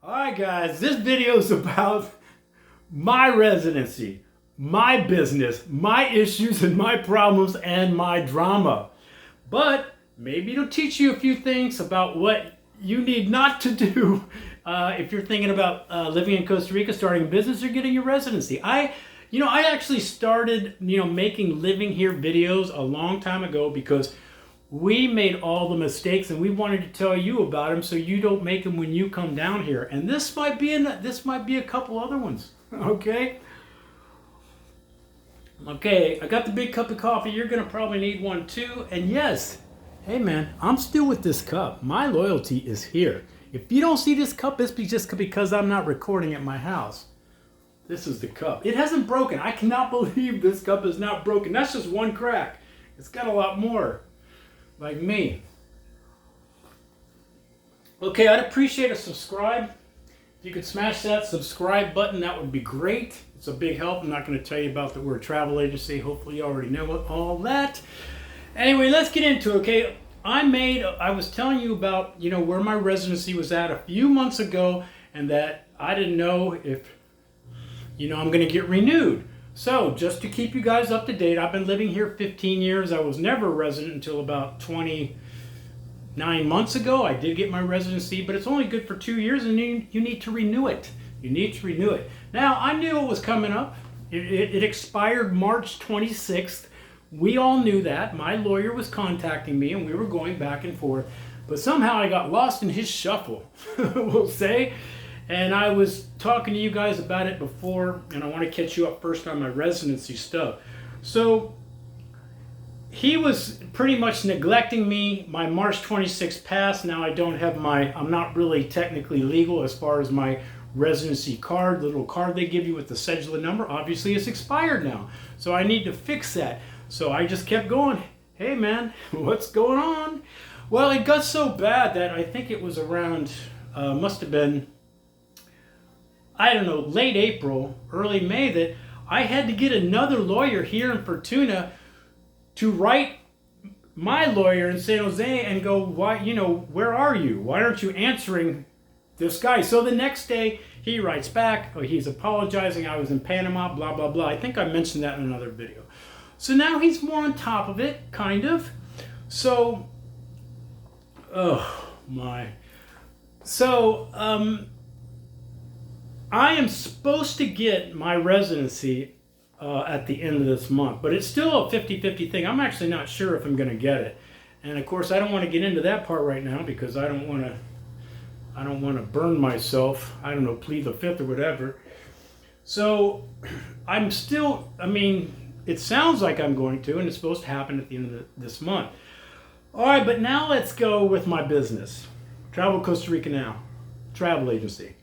Alright guys, this video is about my residency, my business, my issues and my problems and my drama. But maybe it'll teach you a few things about what you need not to do if you're thinking about living in Costa Rica, starting a business or getting your residency. I actually started making living here videos a long time ago because we made all the mistakes and we wanted to tell you about them so you don't make them when you come down here. And this might be a couple other ones. Okay, I got the big cup of coffee. You're gonna probably need one too. And yes, hey man, I'm still with this cup. My loyalty is here. If you don't see this cup, it's just because I'm not recording at my house. This is the cup. It hasn't broken. I cannot believe this cup is not broken. That's just one crack. It's got a lot more. Like me. Okay, I'd appreciate a subscribe. If you could smash that subscribe button, that would be great. It's a big help. I'm not going to tell you about that we're a travel agency. Hopefully you already know all that. Anyway, let's get into it, okay? I was telling you about, where my residency was at a few months ago and that I didn't know if, I'm going to get renewed. So, just to keep you guys up to date, I've been living here 15 years. I was never a resident until about 29 months ago. I did get my residency, but it's only good for 2 years and you need to renew it. You need to renew it. Now, I knew it was coming up. It expired March 26th. We all knew that. My lawyer was contacting me and we were going back and forth. But somehow I got lost in his shuffle, we'll say. And I was talking to you guys about it before, and I want to catch you up first on my residency stuff. So he was pretty much neglecting me. My March 26th passed. Now I'm not really technically legal as far as my residency card, the little card they give you with the cedula number. Obviously it's expired now. So I need to fix that. So I just kept going, hey man, what's going on? Well, it got so bad that I think it was around, must have been, I don't know, late April, early May, that I had to get another lawyer here in Fortuna to write my lawyer in San Jose and go, why, where are you? Why aren't you answering this guy? So the next day he writes back, oh, he's apologizing, I was in Panama, blah, blah, blah. I think I mentioned that in another video. So now he's more on top of it, kind of. So, oh my. So, I am supposed to get my residency at the end of this month, but it's still a 50-50 thing. I'm actually not sure if I'm going to get it. And of course, I don't want to get into that part right now because I don't want to burn myself. I don't know, plead the fifth or whatever. So I'm still, it sounds like I'm going to, and it's supposed to happen at the end of this month. All right, but now let's go with my business. Travel Costa Rica Now, travel agency.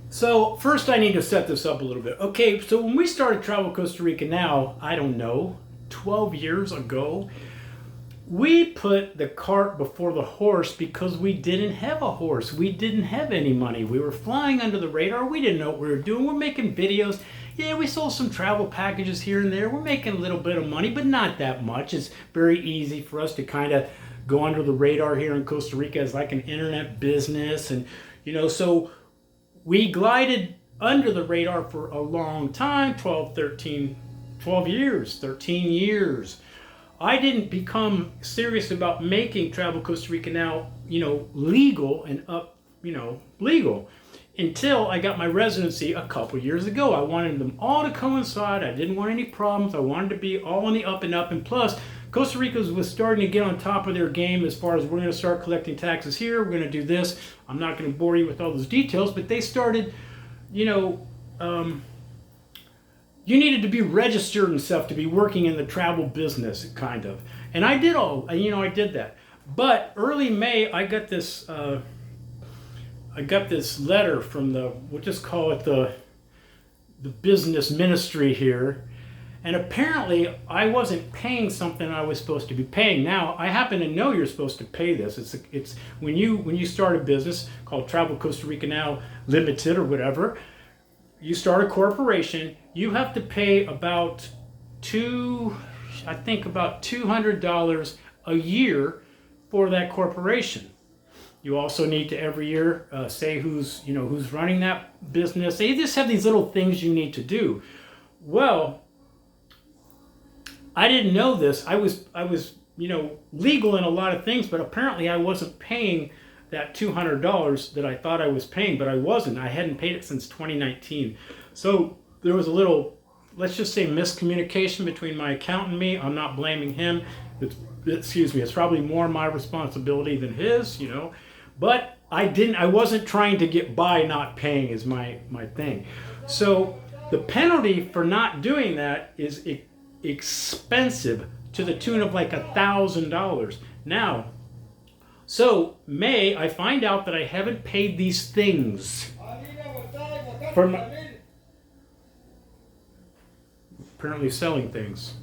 So first I need to set this up a little bit. Okay, so when we started Travel Costa Rica Now, I don't know, 12 years ago, we put the cart before the horse because we didn't have a horse. We didn't have any money. We were flying under the radar. We didn't know what we were doing. We're making videos. Yeah, we sold some travel packages here and there. We're making a little bit of money, but not that much. It's very easy for us to kind of go under the radar here in Costa Rica as like an internet business. And, so we glided under the radar for a long time, 13 years. I didn't become serious about making Travel Costa Rica Now, legal and legal until I got my residency a couple years ago. I wanted them all to coincide. I didn't want any problems. I wanted to be all on the up and up. And plus, Costa Rica was starting to get on top of their game as far as we're going to start collecting taxes here. We're going to do this. I'm not going to bore you with all those details, but they started, you needed to be registered and stuff to be working in the travel business, kind of. And I did I did that. But early May, I got this letter from we'll just call it the business ministry here. And apparently I wasn't paying something I was supposed to be paying. Now, I happen to know you're supposed to pay this. It's when you start a business called Travel Costa Rica Now Limited or whatever, you start a corporation, you have to pay about $200 a year for that corporation. You also need to every year say who's running that business. They just have these little things you need to do. Well, I didn't know this. I was legal in a lot of things, but apparently I wasn't paying that $200 that I thought I was paying, but I wasn't. I hadn't paid it since 2019. So there was a little, let's just say, miscommunication between my accountant and me. I'm not blaming him. It's probably more my responsibility than his, But I wasn't trying to get by not paying is my thing. So the penalty for not doing that is expensive to the tune of like $1,000. Now, so May, I find out that I haven't paid these things from apparently selling things.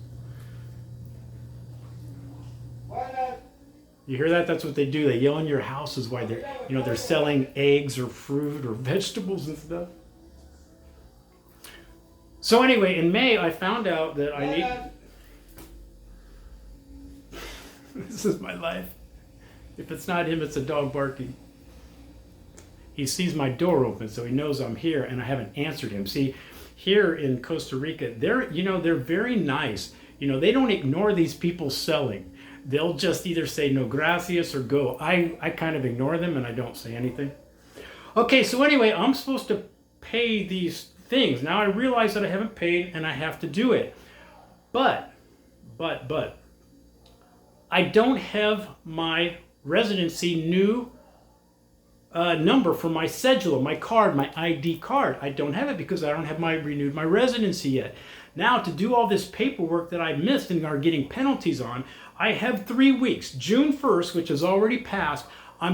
You hear that? That's what they do. They yell in your houses while they're selling eggs or fruit or vegetables and stuff. So anyway, in May, I found out that I need. This is my life. If it's not him, it's a dog barking. He sees my door open, so he knows I'm here, and I haven't answered him. See, here in Costa Rica, they're very nice. They don't ignore these people selling. They'll just either say no gracias or go. I kind of ignore them and I don't say anything. Okay, so anyway, I'm supposed to pay these things. Now I realize that I haven't paid and I have to do it. But, I don't have my residency new number for my cedula, my card, my ID card. I don't have it because I don't have renewed my residency yet. Now to do all this paperwork that I missed and are getting penalties on, I have 3 weeks. June 1st, which has already passed, I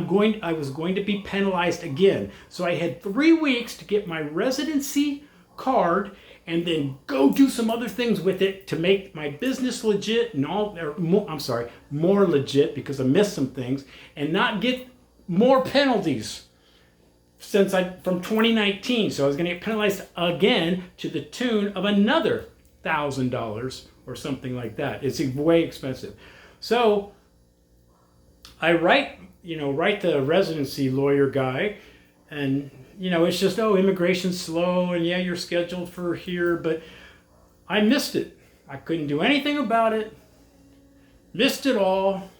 was going to be penalized again. So I had 3 weeks to get my residency card and then go do some other things with it to make my business legit and more legit because I missed some things and not get more penalties from 2019. So I was going to get penalized again to the tune of another $1,000 or something like that. It's way expensive. So I write the residency lawyer guy, and it's just, immigration's slow, and yeah, you're scheduled for here, but I missed it. I couldn't do anything about it. Missed it all.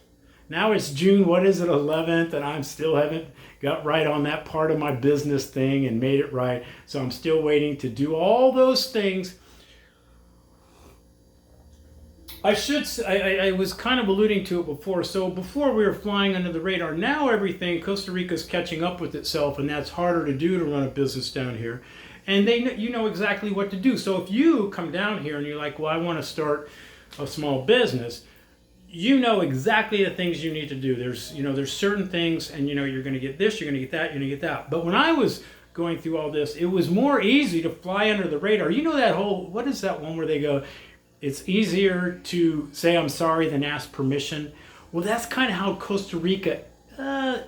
Now it's June, 11th, and I still haven't got right on that part of my business thing and made it right. So I'm still waiting to do all those things. I was kind of alluding to it before. So before we were flying under the radar. Now Costa Rica's catching up with itself, and that's harder to do to run a business down here. And you know exactly what to do. So if you come down here and you're like, well, I want to start a small business, you know exactly the things you need to do. There's certain things, and you're going to get this, you're going to get that, you're going to get that. But when I was going through all this, it was more easy to fly under the radar. That whole, what is that one where they go, it's easier to say I'm sorry than ask permission? Well, that's kind of how Costa Rica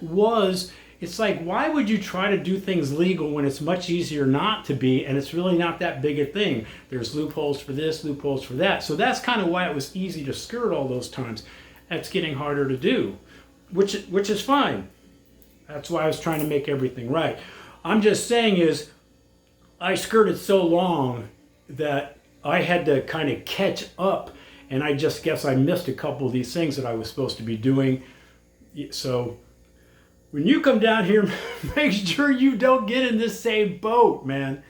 was. It's like, why would you try to do things legal when it's much easier not to be, and it's really not that big a thing? There's loopholes for this, loopholes for that. So that's kind of why it was easy to skirt all those times. That's getting harder to do, which is fine. That's why I was trying to make everything right. I'm just saying is, I skirted so long that I had to kind of catch up, and I just guess I missed a couple of these things that I was supposed to be doing. So when you come down here, make sure you don't get in this same boat, man.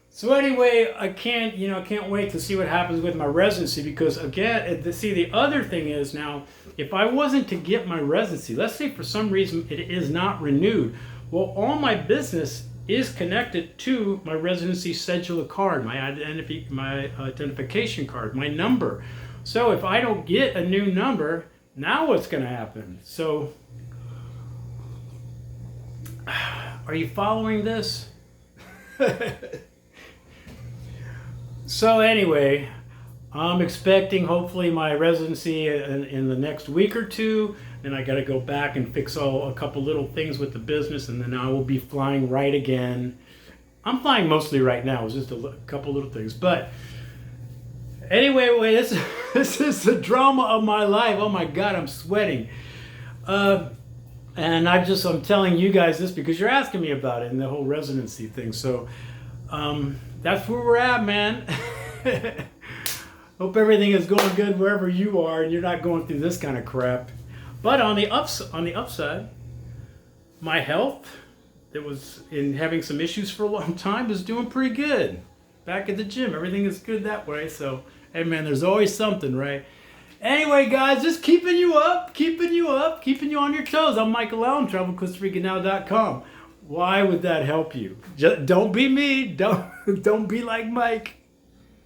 So anyway, I can't wait to see what happens with my residency, because again, the other thing is now, if I wasn't to get my residency, let's say for some reason it is not renewed, well, all my business is connected to my residency cedula card, my identification card, my number. So if I don't get a new number, now what's going to happen? So are you following this? So anyway, I'm expecting hopefully my residency in the next week or two. Then I got to go back and fix a couple little things with the business, and then I will be flying right again. I'm flying mostly right now. It's just a couple little things. But anyway, this is the drama of my life. Oh my God, I'm sweating. And I'm telling you guys this because you're asking me about it and the whole residency thing. So that's where we're at, man. Hope everything is going good wherever you are and you're not going through this kind of crap. But on the upside, my health that was in having some issues for a long time is doing pretty good. Back at the gym, everything is good that way. So, hey man, there's always something, right? Anyway, guys, just keeping you keeping you on your toes. I'm Michael Allen, TravelCostaRicaNow.com. Why would that help you? Just don't be me. Don't be like Mike.